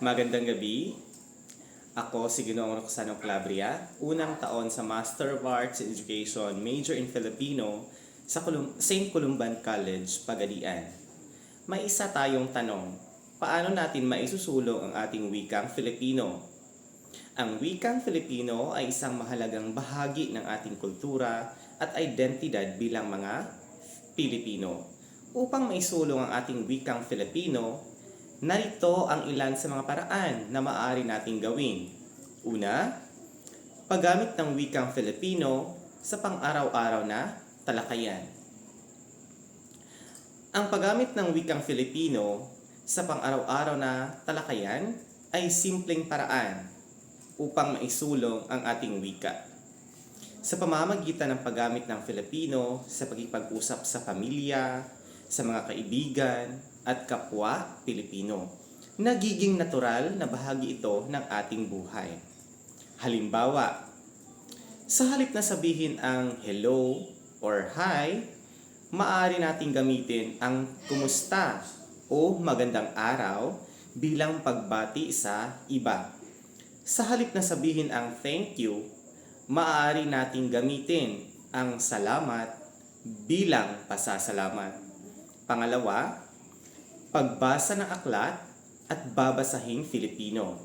Magandang gabi. Ako si Ginoong Roxano Calabria, unang taon sa Master of Arts in Education, major in Filipino sa St. Columban College, Pagadian. May isa tayong tanong, paano natin maisusulong ang ating wikang Filipino? Ang wikang Filipino ay isang mahalagang bahagi ng ating kultura at identidad bilang mga Pilipino. Upang maisulong ang ating wikang Filipino, narito ang ilan sa mga paraan na maaari nating gawin. Una, paggamit ng wikang Filipino sa pang-araw-araw na talakayan. Ang paggamit ng wikang Filipino sa pang-araw-araw na talakayan ay simpleng paraan upang maisulong ang ating wika. Sa pamamagitan ng paggamit ng Filipino sa pagkipag-usap sa pamilya, sa mga kaibigan, at kapwa Pilipino. Nagiging natural na bahagi ito ng ating buhay. Halimbawa, sa halip na sabihin ang hello or hi, maaari nating gamitin ang kumusta o magandang araw bilang pagbati sa iba. Sa halip na sabihin ang thank you, maaari nating gamitin ang salamat bilang pasasalamat. Pangalawa, pagbasa ng aklat at babasahing Filipino.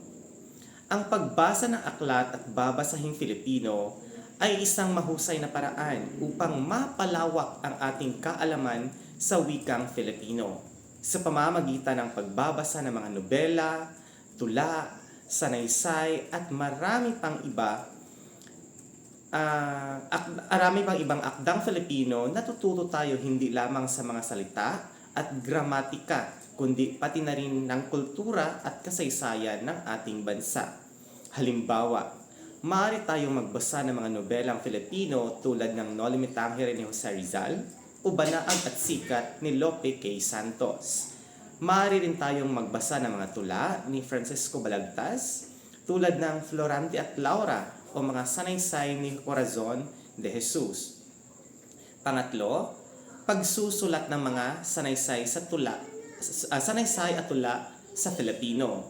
Ang pagbasa ng aklat at babasahing Filipino ay isang mahusay na paraan upang mapalawak ang ating kaalaman sa wikang Filipino sa pamamagitan ng pagbabasa ng mga nobela, tula, sanaysay at marami pang ibang akdang Filipino. Natututo tayo hindi lamang sa mga salita at gramatika, kundi pati na rin ng kultura at kasaysayan ng ating bansa. Halimbawa, maaari tayong magbasa ng mga nobelang Filipino tulad ng No Limitangere ni Jose Rizal o Banaag at Sikat ni Lope K. Santos. Maaari rin tayong magbasa ng mga tula ni Francisco Balagtas tulad ng Florante at Laura o mga sanaysay ni Corazon de Jesus. Pangatlo, pagsusulat ng mga sanaysay at tula sa Filipino.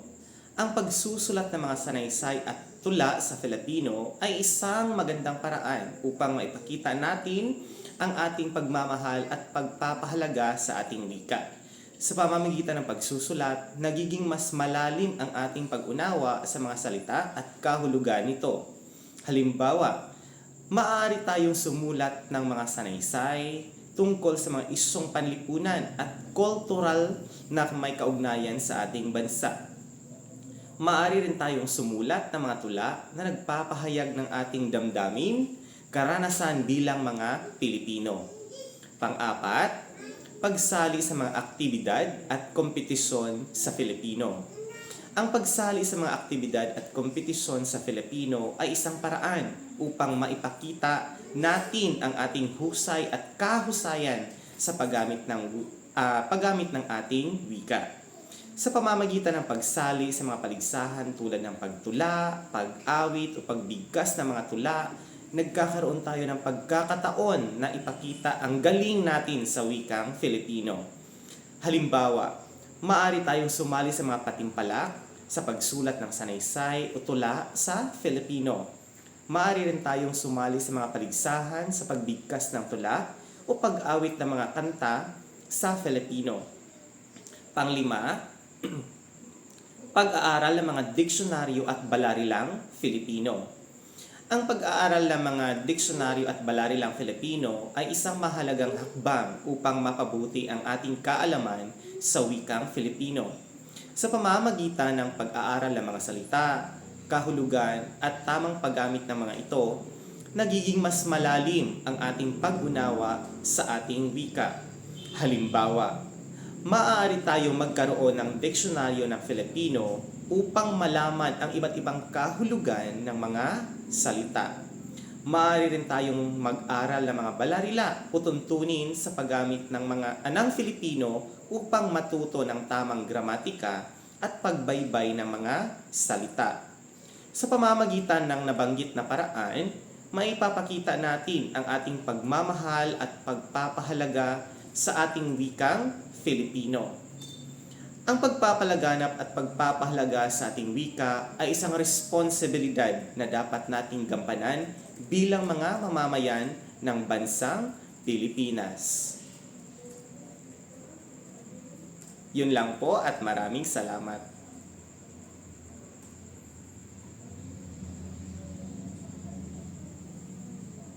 Ang pagsusulat ng mga sanaysay at tula sa Filipino ay isang magandang paraan upang maipakita natin ang ating pagmamahal at pagpapahalaga sa ating wika. Sa pamamagitan ng pagsusulat, nagiging mas malalim ang ating pag-unawa sa mga salita at kahulugan nito. Halimbawa, maaari tayong sumulat ng mga sanaysay tungkol sa mga isyong panlipunan at kultural na may kaugnayan sa ating bansa. Maaari rin tayong sumulat ng mga tula na nagpapahayag ng ating damdamin, karanasan bilang mga Pilipino. Pang-apat, pagsali sa mga aktibidad at kompetisyon sa Filipino. Ang pagsali sa mga aktibidad at kompetisyon sa Filipino ay isang paraan upang maipakita natin ang ating husay at kahusayan sa paggamit ng ating wika. Sa pamamagitan ng pagsali sa mga paligsahan tulad ng pagtula, pag-awit o pagbigkas ng mga tula, nagkakaroon tayo ng pagkakataon na ipakita ang galing natin sa wikang Filipino. Halimbawa, maaari tayong sumali sa mga patimpalak sa pagsulat ng sanaysay o tula sa Filipino. Maaari rin tayong sumali sa mga paligsahan sa pagbigkas ng tula o pag-awit ng mga kanta sa Filipino. Panglima, pag-aaral ng mga diksyonaryo at balarilang Filipino. Ang pag-aaral ng mga diksyonaryo at balarilang Filipino ay isang mahalagang hakbang upang mapabuti ang ating kaalaman sa wikang Filipino. Sa pamamagitan ng pag-aaral ng mga salita, kahulugan at tamang paggamit ng mga ito, nagiging mas malalim ang ating pag-unawa sa ating wika. Halimbawa, maaari tayong magkaroon ng diksyonaryo ng Filipino upang malaman ang iba't ibang kahulugan ng mga salita. Maaari rin tayong mag-aral ng mga balarila o tuntunin sa paggamit ng mga anang Filipino upang matuto ng tamang gramatika at pagbaybay ng mga salita. Sa pamamagitan ng nabanggit na paraan, maipapakita natin ang ating pagmamahal at pagpapahalaga sa ating wikang Filipino. Ang pagpapalaganap at pagpapahalaga sa ating wika ay isang responsibilidad na dapat nating gampanan bilang mga mamamayan ng bansang Pilipinas. Yun lang po at maraming salamat.